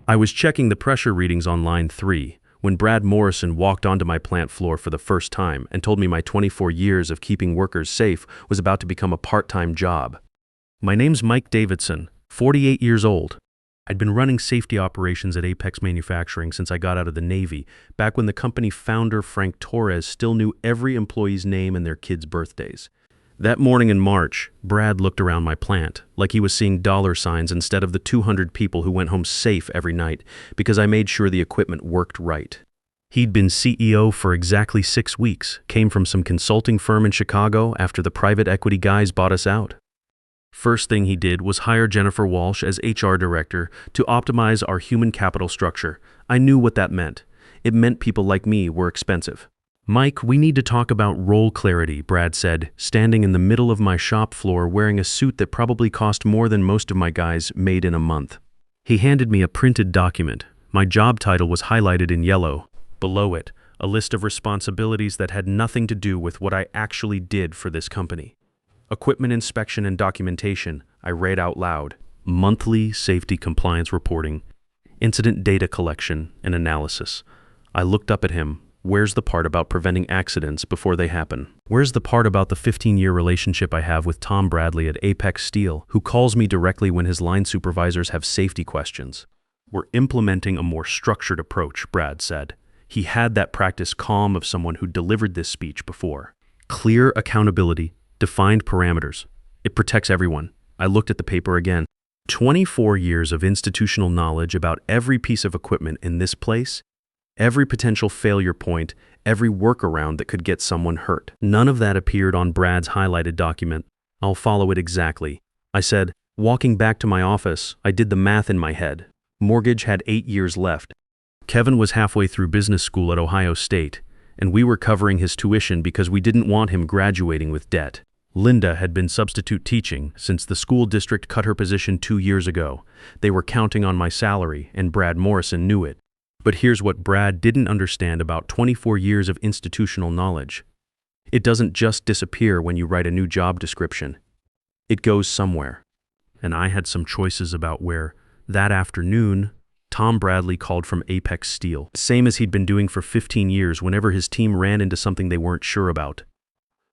I was checking the pressure readings on line 3 when Brad Morrison walked onto my plant floor for the first time and told me my 24 years of keeping workers safe was about to become a part-time job. My name's Mike Davidson, 48 years old. I'd been running safety operations at Apex Manufacturing since I got out of the Navy, back when the company founder Frank Torres still knew every employee's name and their kids' birthdays. That morning in March, Brad looked around my plant, like he was seeing dollar signs instead of the 200 people who went home safe every night because I made sure the equipment worked right. He'd been CEO for exactly 6 weeks, came from some consulting firm in Chicago after the private equity guys bought us out. First thing he did was hire Jennifer Walsh as HR director to optimize our human capital structure. I knew what that meant. It meant people like me were expensive. "Mike, we need to talk about role clarity," Brad said, standing in the middle of my shop floor wearing a suit that probably cost more than most of my guys made in a month. He handed me a printed document. My job title was highlighted in yellow. Below it, a list of responsibilities that had nothing to do with what I actually did for this company. Equipment inspection and documentation, I read out loud. Monthly safety compliance reporting. Incident data collection and analysis. I looked up at him. Where's the part about preventing accidents before they happen? Where's the part about the 15-year relationship I have with Tom Bradley at Apex Steel, who calls me directly when his line supervisors have safety questions? We're implementing a more structured approach, Brad said. He had that practice calm of someone who delivered this speech before. Clear accountability, defined parameters. It protects everyone. I looked at the paper again. 24 years of institutional knowledge about every piece of equipment in this place, every potential failure point, every workaround that could get someone hurt. None of that appeared on Brad's highlighted document. I'll follow it exactly. I said, walking back to my office, I did the math in my head. Mortgage had 8 years left. Kevin was halfway through business school at Ohio State, and we were covering his tuition because we didn't want him graduating with debt. Linda had been substitute teaching since the school district cut her position 2 years ago. They were counting on my salary, and Brad Morrison knew it. But here's what Brad didn't understand about 24 years of institutional knowledge. It doesn't just disappear when you write a new job description. It goes somewhere. And I had some choices about where. That afternoon, Tom Bradley called from Apex Steel, same as he'd been doing for 15 years whenever his team ran into something they weren't sure about.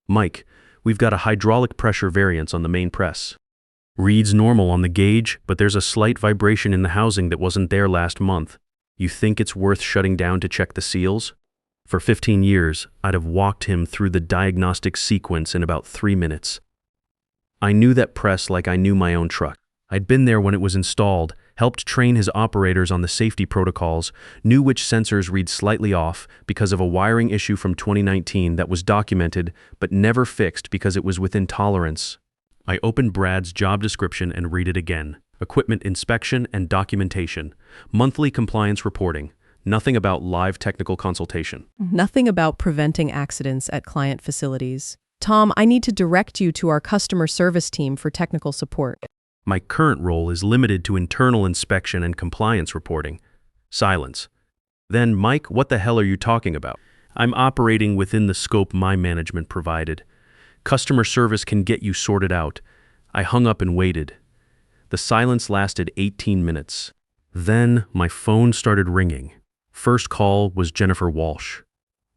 "Mike, we've got a hydraulic pressure variance on the main press. Reads normal on the gauge, but there's a slight vibration in the housing that wasn't there last month. You think it's worth shutting down to check the seals?" For 15 years, I'd have walked him through the diagnostic sequence in about 3 minutes. I knew that press like I knew my own truck. I'd been there when it was installed, helped train his operators on the safety protocols, knew which sensors read slightly off because of a wiring issue from 2019 that was documented but never fixed because it was within tolerance. I opened Brad's job description and read it again. Equipment inspection and documentation. Monthly compliance reporting. Nothing about live technical consultation. Nothing about preventing accidents at client facilities. "Tom, I need to direct you to our customer service team for technical support." My current role is limited to internal inspection and compliance reporting. Silence. Then, "Mike, what the hell are you talking about?" "I'm operating within the scope my management provided. Customer service can get you sorted out." I hung up and waited. The silence lasted 18 minutes. Then my phone started ringing. First call was Jennifer Walsh.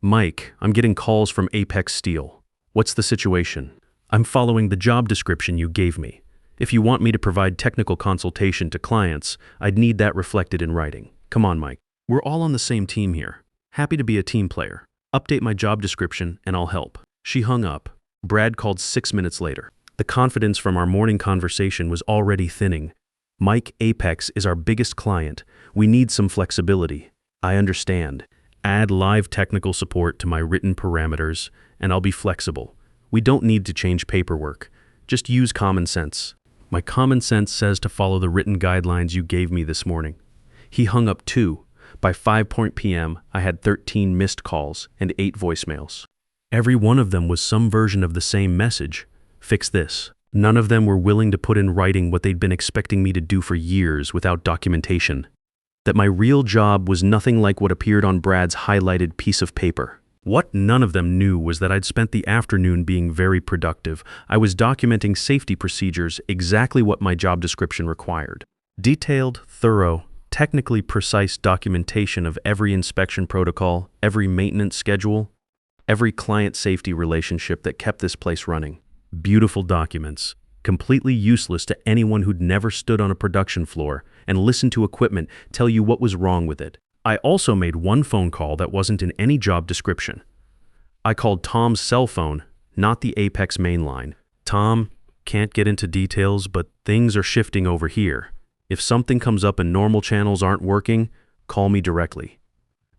"Mike, I'm getting calls from Apex Steel. What's the situation?" "I'm following the job description you gave me. If you want me to provide technical consultation to clients, I'd need that reflected in writing. Come on, Mike. We're all on the same team here. Happy to be a team player. Update my job description and I'll help." She hung up. Brad called 6 minutes later. The confidence from our morning conversation was already thinning. "Mike, Apex is our biggest client. We need some flexibility." "I understand. Add live technical support to my written parameters, and I'll be flexible. We don't need to change paperwork. Just use common sense." "My common sense says to follow the written guidelines you gave me this morning." He hung up too. By 5 p.m., I had 13 missed calls and 8 voicemails. Every one of them was some version of the same message. Fix this. None of them were willing to put in writing what they'd been expecting me to do for years without documentation. That my real job was nothing like what appeared on Brad's highlighted piece of paper. What none of them knew was that I'd spent the afternoon being very productive. I was documenting safety procedures, exactly what my job description required. Detailed, thorough, technically precise documentation of every inspection protocol, every maintenance schedule, every client safety relationship that kept this place running. Beautiful documents, completely useless to anyone who'd never stood on a production floor and listened to equipment tell you what was wrong with it. I also made one phone call that wasn't in any job description. I called Tom's cell phone, not the Apex main line. Tom, can't get into details, but things are shifting over here. If something comes up and normal channels aren't working, call me directly.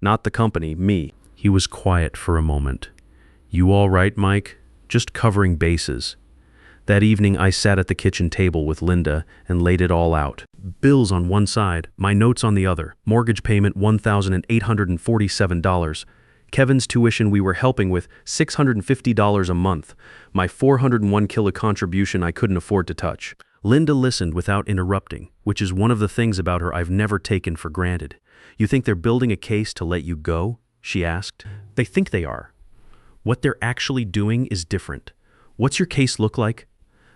Not the company, me. He was quiet for a moment. You all right, Mike? Just covering bases. That evening, I sat at the kitchen table with Linda and laid it all out. Bills on one side, my notes on the other, mortgage payment $1,847, Kevin's tuition we were helping with $650 a month, my 401 kilo contribution I couldn't afford to touch. Linda listened without interrupting, which is one of the things about her I've never taken for granted. You think they're building a case to let you go? She asked. They think they are. What they're actually doing is different. What's your case look like?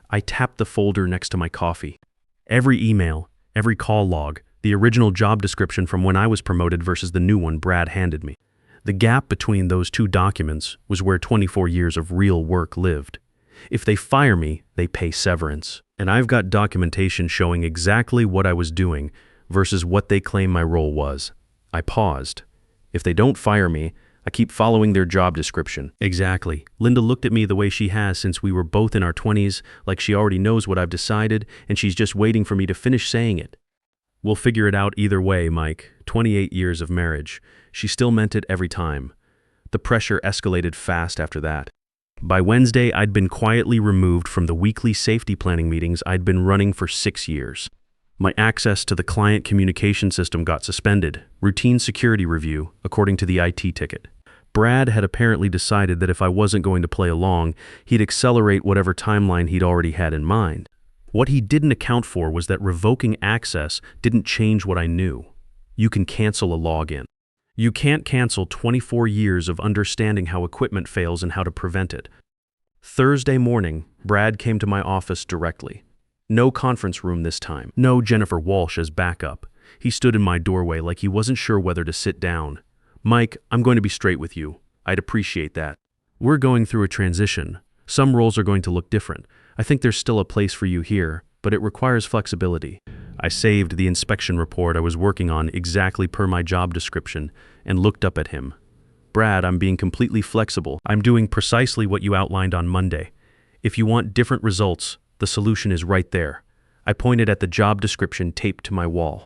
I tapped the folder next to my coffee. Every email, every call log, the original job description from when I was promoted versus the new one Brad handed me. The gap between those two documents was where 24 years of real work lived. If they fire me, they pay severance. And I've got documentation showing exactly what I was doing versus what they claim my role was. I paused. If they don't fire me, I keep following their job description. Exactly. Linda looked at me the way she has since we were both in our 20s, like she already knows what I've decided, and she's just waiting for me to finish saying it. We'll figure it out either way, Mike. 28 years of marriage. She still meant it every time. The pressure escalated fast after that. By Wednesday, I'd been quietly removed from the weekly safety planning meetings I'd been running for 6 years. My access to the client communication system got suspended, routine security review, according to the IT ticket. Brad had apparently decided that if I wasn't going to play along, he'd accelerate whatever timeline he'd already had in mind. What he didn't account for was that revoking access didn't change what I knew. You can cancel a login. You can't cancel 24 years of understanding how equipment fails and how to prevent it. Thursday morning, Brad came to my office directly. No conference room this time. No Jennifer Walsh as backup. He stood in my doorway like he wasn't sure whether to sit down. Mike, I'm going to be straight with you. I'd appreciate that. We're going through a transition. Some roles are going to look different. I think there's still a place for you here, but it requires flexibility. I saved the inspection report I was working on exactly per my job description and looked up at him. Brad, I'm being completely flexible. I'm doing precisely what you outlined on Monday. If you want different results, the solution is right there. I pointed at the job description taped to my wall.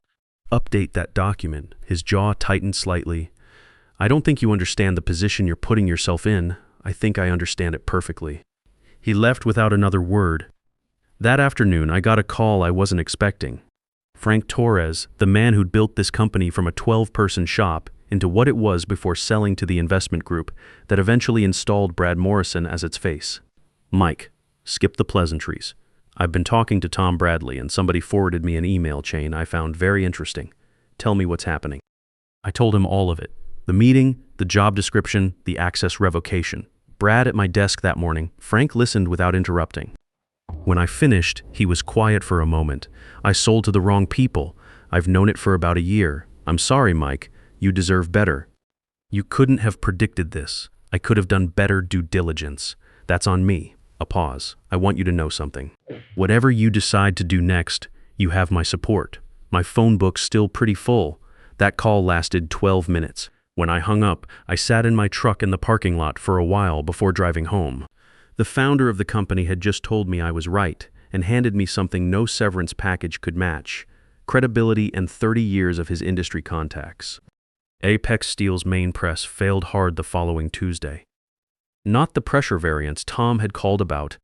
Update that document. His jaw tightened slightly. I don't think you understand the position you're putting yourself in. I think I understand it perfectly. He left without another word. That afternoon, I got a call I wasn't expecting. Frank Torres, the man who'd built this company from a 12-person shop into what it was before selling to the investment group that eventually installed Brad Morrison as its face. Mike, skip the pleasantries. I've been talking to Tom Bradley and somebody forwarded me an email chain I found very interesting. Tell me what's happening. I told him all of it. The meeting, the job description, the access revocation. Brad at my desk that morning. Frank listened without interrupting. When I finished, he was quiet for a moment. I sold to the wrong people. I've known it for about a year. I'm sorry, Mike. You deserve better. You couldn't have predicted this. I could have done better due diligence. That's on me. A pause. I want you to know something. Whatever you decide to do next, you have my support. My phone book's still pretty full. That call lasted 12 minutes. When I hung up, I sat in my truck in the parking lot for a while before driving home. The founder of the company had just told me I was right and handed me something no severance package could match: credibility and 30 years of his industry contacts. Apex Steel's main press failed hard the following Tuesday. Not the pressure variance Tom had called about.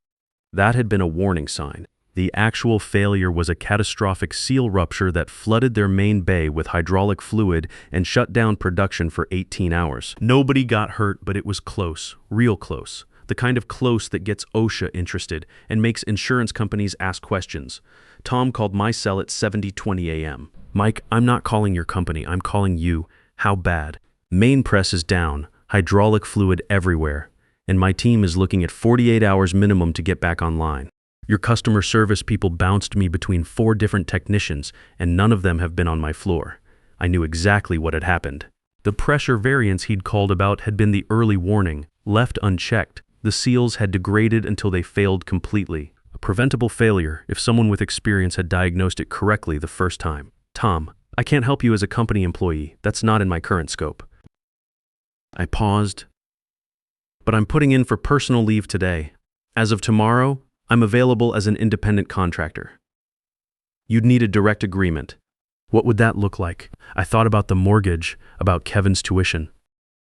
That had been a warning sign. The actual failure was a catastrophic seal rupture that flooded their main bay with hydraulic fluid and shut down production for 18 hours. Nobody got hurt, but it was close, real close. The kind of close that gets OSHA interested and makes insurance companies ask questions. Tom called my cell at 7:20 a.m. Mike, I'm not calling your company, I'm calling you. How bad? Main press is down, hydraulic fluid everywhere, and my team is looking at 48 hours minimum to get back online. Your customer service people bounced me between 4 different technicians, and none of them have been on my floor. I knew exactly what had happened. The pressure variance he'd called about had been the early warning. Left unchecked, the seals had degraded until they failed completely. A preventable failure if someone with experience had diagnosed it correctly the first time. Tom, I can't help you as a company employee. That's not in my current scope. I paused. But I'm putting in for personal leave today. As of tomorrow, I'm available as an independent contractor. You'd need a direct agreement. What would that look like? I thought about the mortgage, about Kevin's tuition,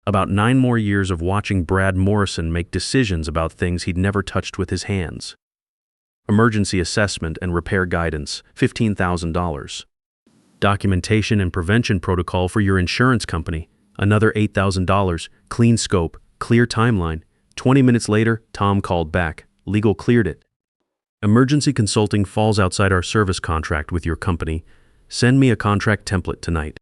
about 9 more years of watching Brad Morrison make decisions about things he'd never touched with his hands. Emergency assessment and repair guidance, $15,000. Documentation and prevention protocol for your insurance company, another $8,000. Clean scope, clear timeline. 20 minutes later, Tom called back. Legal cleared it. Emergency consulting falls outside our service contract with your company. Send me a contract template tonight.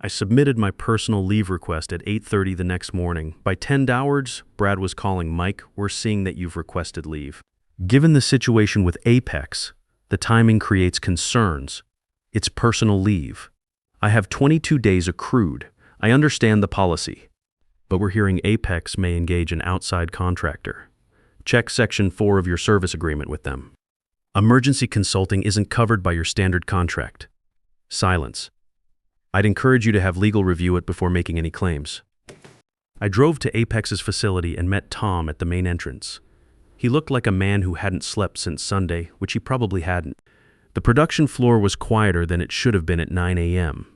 I submitted my personal leave request at 8:30 the next morning. By 10 hours, Brad was calling. Mike, we're seeing that you've requested leave. Given the situation with Apex, the timing creates concerns. It's personal leave. I have 22 days accrued. I understand the policy. But we're hearing Apex may engage an outside contractor. Check Section 4 of your service agreement with them. Emergency consulting isn't covered by your standard contract. Silence. I'd encourage you to have legal review it before making any claims. I drove to Apex's facility and met Tom at the main entrance. He looked like a man who hadn't slept since Sunday, which he probably hadn't. The production floor was quieter than it should have been at 9 a.m.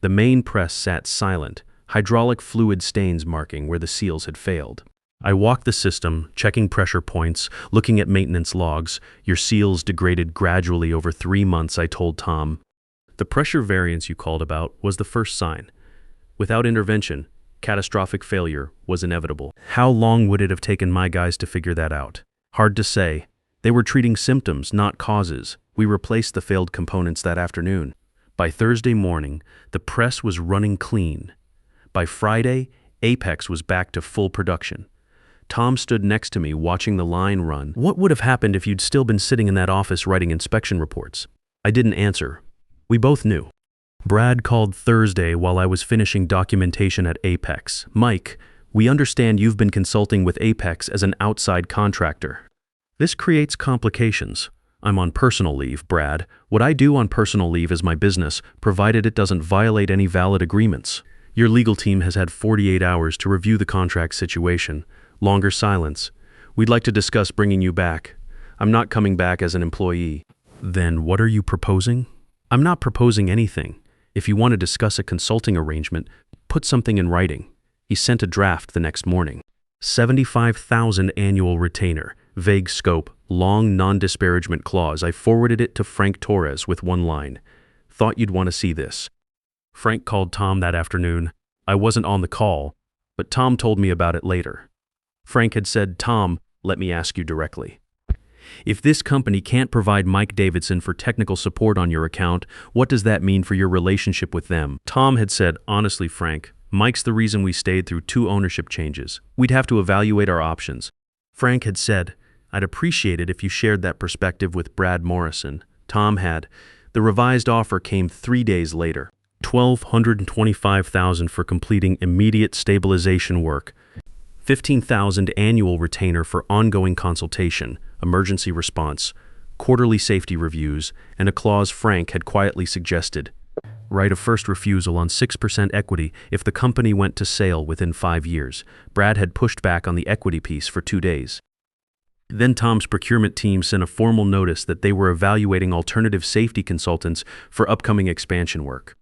The main press sat silent, hydraulic fluid stains marking where the seals had failed. I walked the system, checking pressure points, looking at maintenance logs. Your seals degraded gradually over 3 months, I told Tom. The pressure variance you called about was the first sign. Without intervention, catastrophic failure was inevitable. How long would it have taken my guys to figure that out? Hard to say. They were treating symptoms, not causes. We replaced the failed components that afternoon. By Thursday morning, the press was running clean. By Friday, Apex was back to full production. Tom stood next to me watching the line run. What would have happened if you'd still been sitting in that office writing inspection reports? I didn't answer. We both knew. Brad called Thursday while I was finishing documentation at Apex. Mike, we understand you've been consulting with Apex as an outside contractor. This creates complications. I'm on personal leave, Brad. What I do on personal leave is my business, provided it doesn't violate any valid agreements. Your legal team has had 48 hours to review the contract situation. Longer silence. We'd like to discuss bringing you back. I'm not coming back as an employee. Then what are you proposing? I'm not proposing anything. If you want to discuss a consulting arrangement, put something in writing. He sent a draft the next morning. $75,000 annual retainer, vague scope, long non-disparagement clause. I forwarded it to Frank Torres with one line. Thought you'd want to see this. Frank called Tom that afternoon. I wasn't on the call, but Tom told me about it later. Frank had said, Tom, let me ask you directly. If this company can't provide Mike Davidson for technical support on your account, what does that mean for your relationship with them? Tom had said, honestly, Frank, Mike's the reason we stayed through 2 ownership changes. We'd have to evaluate our options. Frank had said, I'd appreciate it if you shared that perspective with Brad Morrison. Tom had. The revised offer came 3 days later. $1,225,000 for completing immediate stabilization work. $15,000 annual retainer for ongoing consultation, emergency response, quarterly safety reviews, and a clause Frank had quietly suggested. Right of first refusal on 6% equity if the company went to sale within 5 years. Brad had pushed back on the equity piece for 2 days. Then Tom's procurement team sent a formal notice that they were evaluating alternative safety consultants for upcoming expansion work.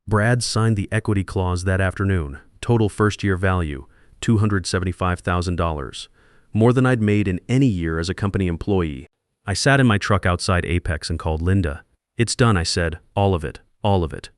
Brad signed the equity clause that afternoon. Total first-year value, $275,000, more than I'd made in any year as a company employee. I sat in my truck outside Apex and called Linda. It's done, I said. All of it. All of it.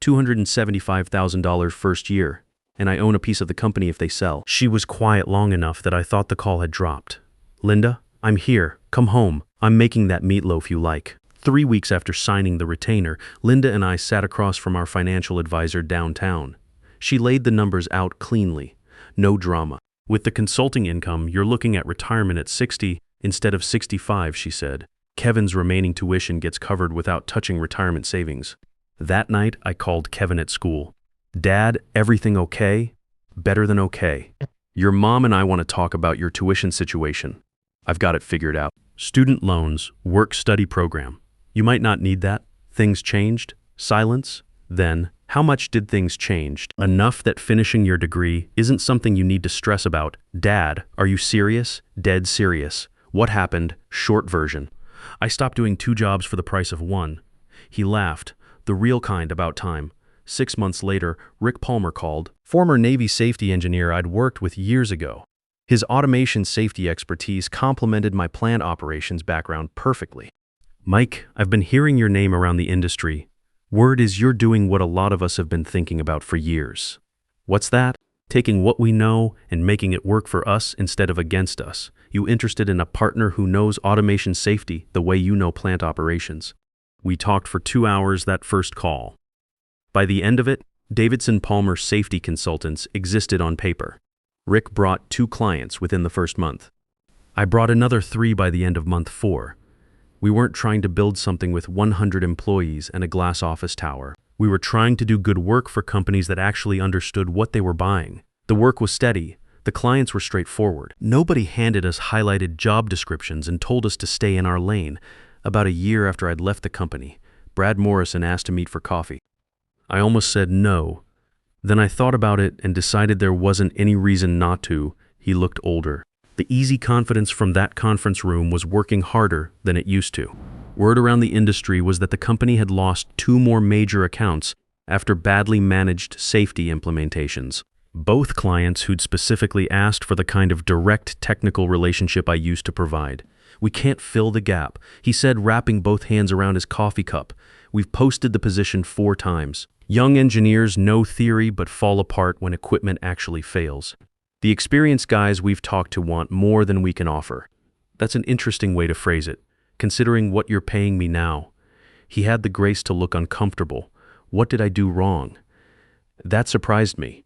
$275,000 first year, and I own a piece of the company if they sell. She was quiet long enough that I thought the call had dropped. Linda, I'm here. Come home. I'm making that meatloaf you like. 3 weeks after signing the retainer, Linda and I sat across from our financial advisor downtown. She laid the numbers out cleanly. No drama. With the consulting income, you're looking at retirement at 60 instead of 65, she said. Kevin's remaining tuition gets covered without touching retirement savings. That night, I called Kevin at school. Dad, everything okay? Better than okay. Your mom and I want to talk about your tuition situation. I've got it figured out. Student loans, work-study program. You might not need that. Things changed? Silence? Then, how much did things change? Enough that finishing your degree isn't something you need to stress about. Dad, are you serious? Dead serious. What happened? Short version. I stopped doing 2 jobs for the price of 1. He laughed. The real kind about time. 6 months later, Rick Palmer called, former Navy safety engineer I'd worked with years ago. His automation safety expertise complemented my plant operations background perfectly. Mike, I've been hearing your name around the industry. Word is you're doing what a lot of us have been thinking about for years. What's that? Taking what we know and making it work for us instead of against us. You interested in a partner who knows automation safety the way you know plant operations? We talked for 2 hours that first call. By the end of it, Davidson Palmer Safety Consultants existed on paper. Rick brought 2 clients within the first month. I brought another 3 by the end of month 4. We weren't trying to build something with 100 employees and a glass office tower. We were trying to do good work for companies that actually understood what they were buying. The work was steady. The clients were straightforward. Nobody handed us highlighted job descriptions and told us to stay in our lane. About a year after I'd left the company, Brad Morrison asked to meet for coffee. I almost said no. Then I thought about it and decided there wasn't any reason not to. He looked older. The easy confidence from that conference room was working harder than it used to. Word around the industry was that the company had lost 2 more major accounts after badly managed safety implementations. Both clients who'd specifically asked for the kind of direct technical relationship I used to provide. We can't fill the gap, he said, wrapping both hands around his coffee cup. We've posted the position 4 times. Young engineers know theory but fall apart when equipment actually fails. The experienced guys we've talked to want more than we can offer. That's an interesting way to phrase it, considering what you're paying me now. He had the grace to look uncomfortable. What did I do wrong? That surprised me.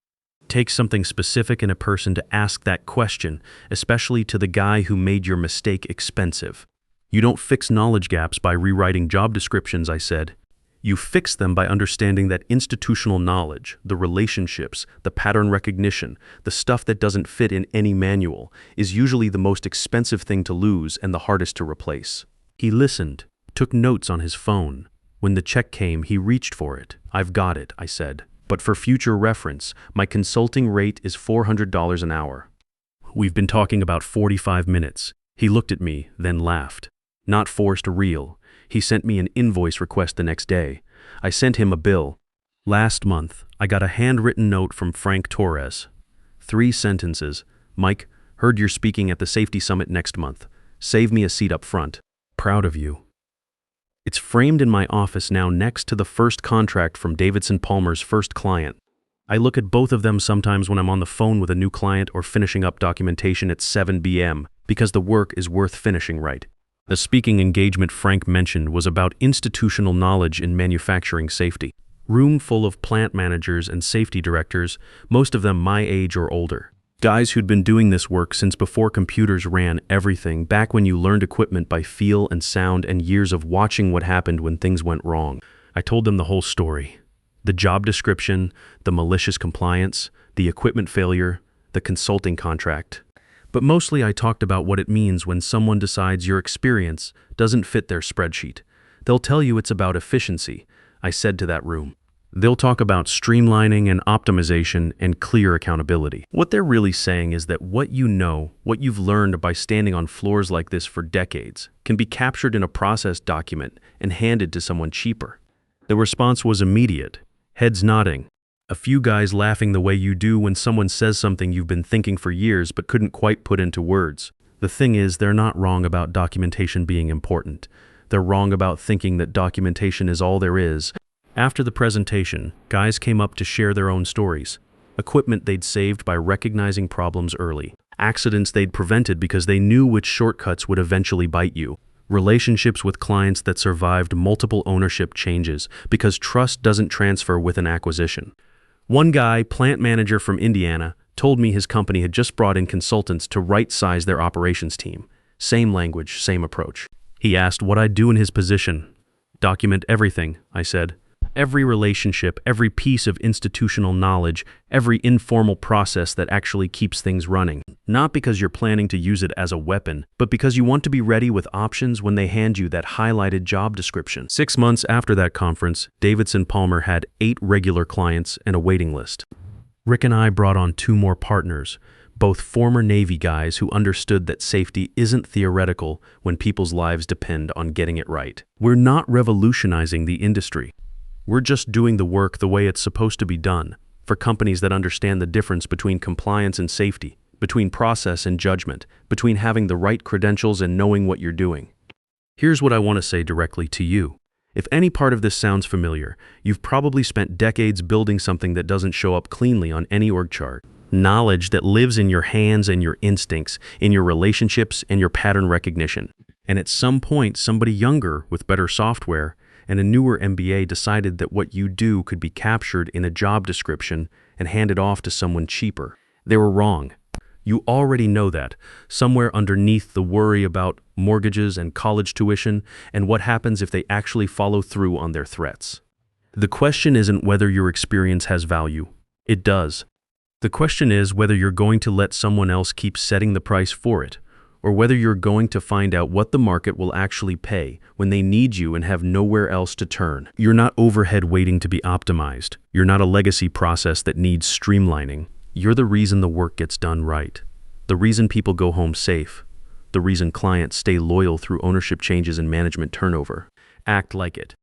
Takes something specific in a person to ask that question, especially to the guy who made your mistake expensive. You don't fix knowledge gaps by rewriting job descriptions, I said. You fix them by understanding that institutional knowledge, the relationships, the pattern recognition, the stuff that doesn't fit in any manual, is usually the most expensive thing to lose and the hardest to replace. He listened, took notes on his phone. When the check came, he reached for it. I've got it, I said. But for future reference, my consulting rate is $400 an hour. We've been talking about 45 minutes. He looked at me, then laughed. Not forced, real. He sent me an invoice request the next day. I sent him a bill. Last month, I got a handwritten note from Frank Torres. 3 sentences. Mike, heard you're speaking at the Safety Summit next month. Save me a seat up front. Proud of you. It's framed in my office now next to the first contract from Davidson Palmer's first client. I look at both of them sometimes when I'm on the phone with a new client or finishing up documentation at 7 p.m. because the work is worth finishing right. The speaking engagement Frank mentioned was about institutional knowledge in manufacturing safety. Room full of plant managers and safety directors, most of them my age or older. Guys who'd been doing this work since before computers ran everything, back when you learned equipment by feel and sound and years of watching what happened when things went wrong. I told them the whole story. The job description, the malicious compliance, the equipment failure, the consulting contract. But mostly I talked about what it means when someone decides your experience doesn't fit their spreadsheet. They'll tell you it's about efficiency, I said to that room. They'll talk about streamlining and optimization and clear accountability. What they're really saying is that what you know, what you've learned by standing on floors like this for decades, can be captured in a process document and handed to someone cheaper. The response was immediate, heads nodding. A few guys laughing the way you do when someone says something you've been thinking for years but couldn't quite put into words. The thing is, they're not wrong about documentation being important. They're wrong about thinking that documentation is all there is. After the presentation, guys came up to share their own stories. Equipment they'd saved by recognizing problems early. Accidents they'd prevented because they knew which shortcuts would eventually bite you. Relationships with clients that survived multiple ownership changes because trust doesn't transfer with an acquisition. One guy, plant manager from Indiana, told me his company had just brought in consultants to right-size their operations team. Same language, same approach. He asked what I'd do in his position. Document everything, I said. Every relationship, every piece of institutional knowledge, every informal process that actually keeps things running. Not because you're planning to use it as a weapon, but because you want to be ready with options when they hand you that highlighted job description. 6 months after that conference, Davidson Palmer had 8 regular clients and a waiting list. Rick and I brought on 2 more partners, both former Navy guys who understood that safety isn't theoretical when people's lives depend on getting it right. We're not revolutionizing the industry. We're just doing the work the way it's supposed to be done, for companies that understand the difference between compliance and safety, between process and judgment, between having the right credentials and knowing what you're doing. Here's what I want to say directly to you. If any part of this sounds familiar, you've probably spent decades building something that doesn't show up cleanly on any org chart. Knowledge that lives in your hands and your instincts, in your relationships and your pattern recognition. And at some point, somebody younger with better software and a newer MBA decided that what you do could be captured in a job description and handed off to someone cheaper. They were wrong. You already know that, somewhere underneath the worry about mortgages and college tuition and what happens if they actually follow through on their threats. The question isn't whether your experience has value. It does. The question is whether you're going to let someone else keep setting the price for it, or whether you're going to find out what the market will actually pay when they need you and have nowhere else to turn. You're not overhead waiting to be optimized. You're not a legacy process that needs streamlining. You're the reason the work gets done right. The reason people go home safe. The reason clients stay loyal through ownership changes and management turnover. Act like it.